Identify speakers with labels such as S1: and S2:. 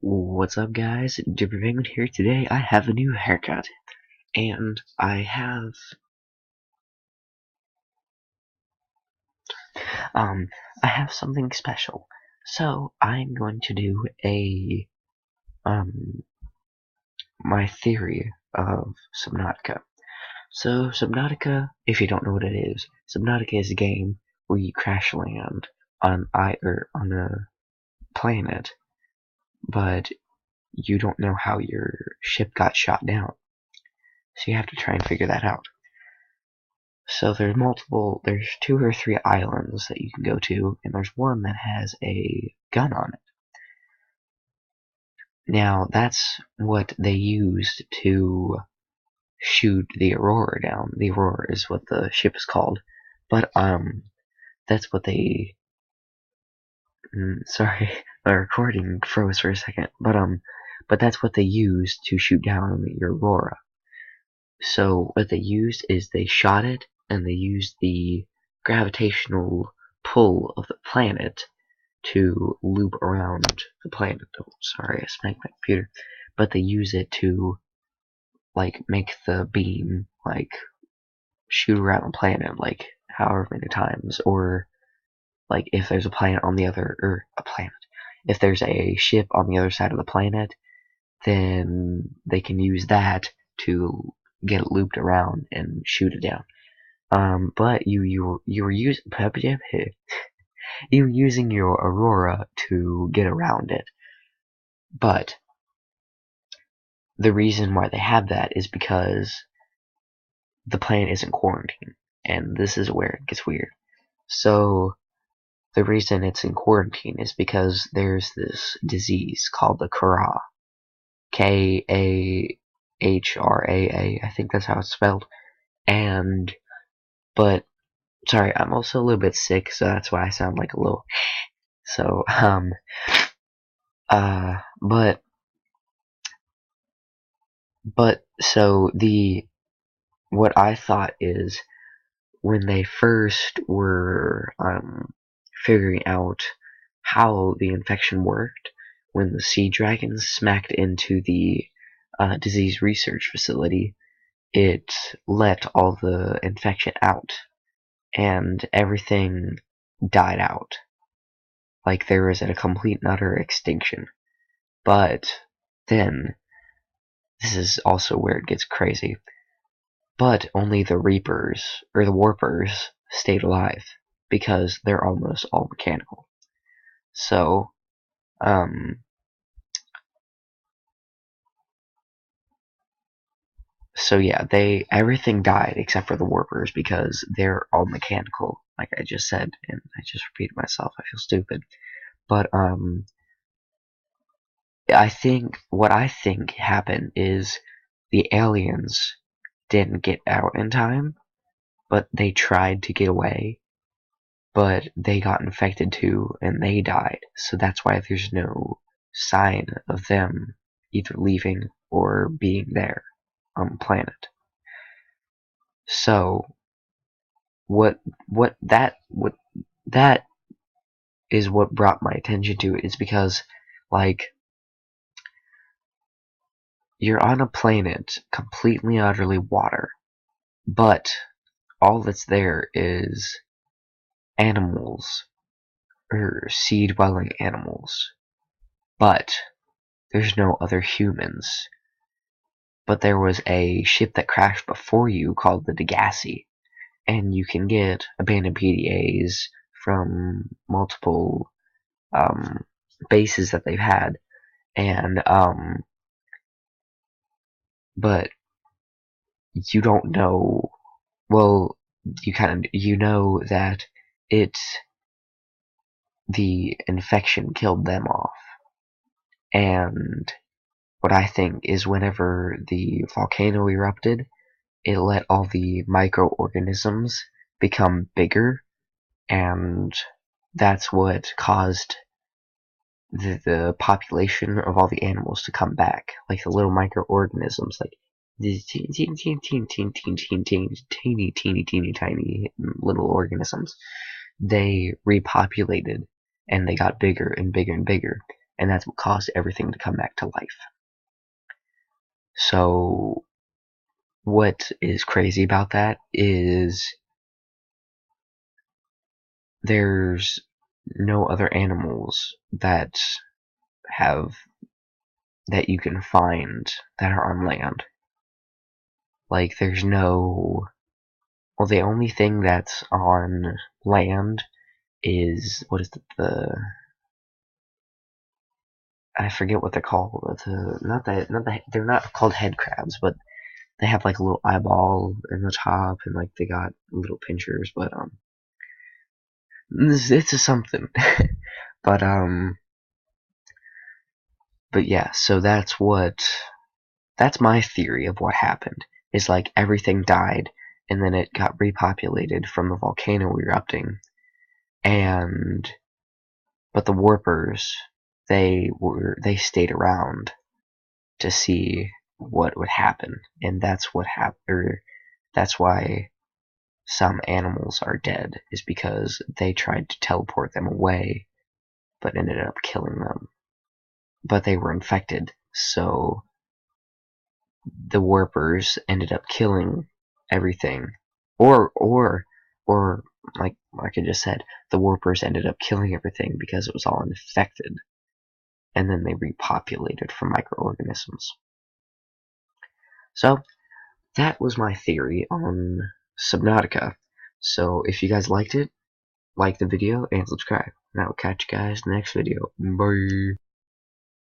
S1: What's up, guys? Dipper Penguin here. Today I have a new haircut, and um I have something special. So I'm going to do a um my theory of Subnautica. So Subnautica, if you don't know what it is, Subnautica is a game where you crash land on a planet, but you don't know how your ship got shot down. So you have to try and figure that out. So there's two or three islands that you can go to, and there's one that has a gun on it. Now, that's what they used to shoot the Aurora down. The Aurora is what the ship is called. But, that's what they, sorry, my recording froze for a second. But that's what they used to shoot down the Aurora. So what they used is they shot it, and they used the gravitational pull of the planet to loop around the planet. Oh, sorry, I smacked my computer. But they use it to, like, make the beam, like, shoot around the planet, like, however many times. Or, like, if there's a planet on the other, or a planet. If there's a ship on the other side of the planet, then they can use that to get it looped around and shoot it down. But you were using you were using your Aurora to get around it. But the reason why they have that is because the planet isn't quarantined, and this is where it gets weird. So the reason it's in quarantine is because there's this disease called the Kara, Kahraa. I think that's how it's spelled. But sorry, I'm also a little bit sick, so that's why I sound like a little. So uh, but so what I thought is when they first were figuring out how the infection worked, when the sea dragons smacked into the disease research facility, it let all the infection out, and everything died out. Like there was a complete and utter extinction. But then, this is also where it gets crazy. But only the Reapers, or the Warpers, stayed alive, because they're almost all mechanical. So, yeah, everything died except for the Warpers, because they're all mechanical, like I just said, and I just repeated myself, I feel stupid. But, what I think happened is the aliens didn't get out in time, but they tried to get away, but they got infected too, and they died. So that's why there's no sign of them either leaving or being there on the planet. So what that is what brought my attention to it, is because, like, you're on a planet completely utterly water, but all that's there is animals, or sea-dwelling animals, but there's no other humans. But there was a ship that crashed before you called the Degassi, and you can get abandoned PDAs from multiple bases that they've had, and but you don't know. Well, you know that the infection killed them off, and what I think is whenever the volcano erupted, it let all the microorganisms become bigger, and that's what caused the population of all the animals to come back. Like the little microorganisms, like these teeny tiny little organisms, they repopulated, and they got bigger and bigger and bigger. and that's what caused everything to come back to life. So what is crazy about that is there's no other animals that you can find that are on land. Like, there's no... Well, the only thing that's on land is... What is I forget what they're called. They're not called head crabs, but they have like a little eyeball in the top, and like they got little pinchers, but it's a something. but yeah, so that's my theory of what happened. Is like everything died, and then it got repopulated from the volcano erupting, but the warpers, they stayed around to see what would happen, and that's what happened. That's why some animals are dead, is because they tried to teleport them away, but ended up killing them. But they were infected, so the warpers ended up killing everything, or like I just said, the warpers ended up killing everything because it was all infected, and then they repopulated from microorganisms. So that was my theory on Subnautica. So if you guys liked it, like the video and subscribe. And I will catch you guys in the next video. Bye.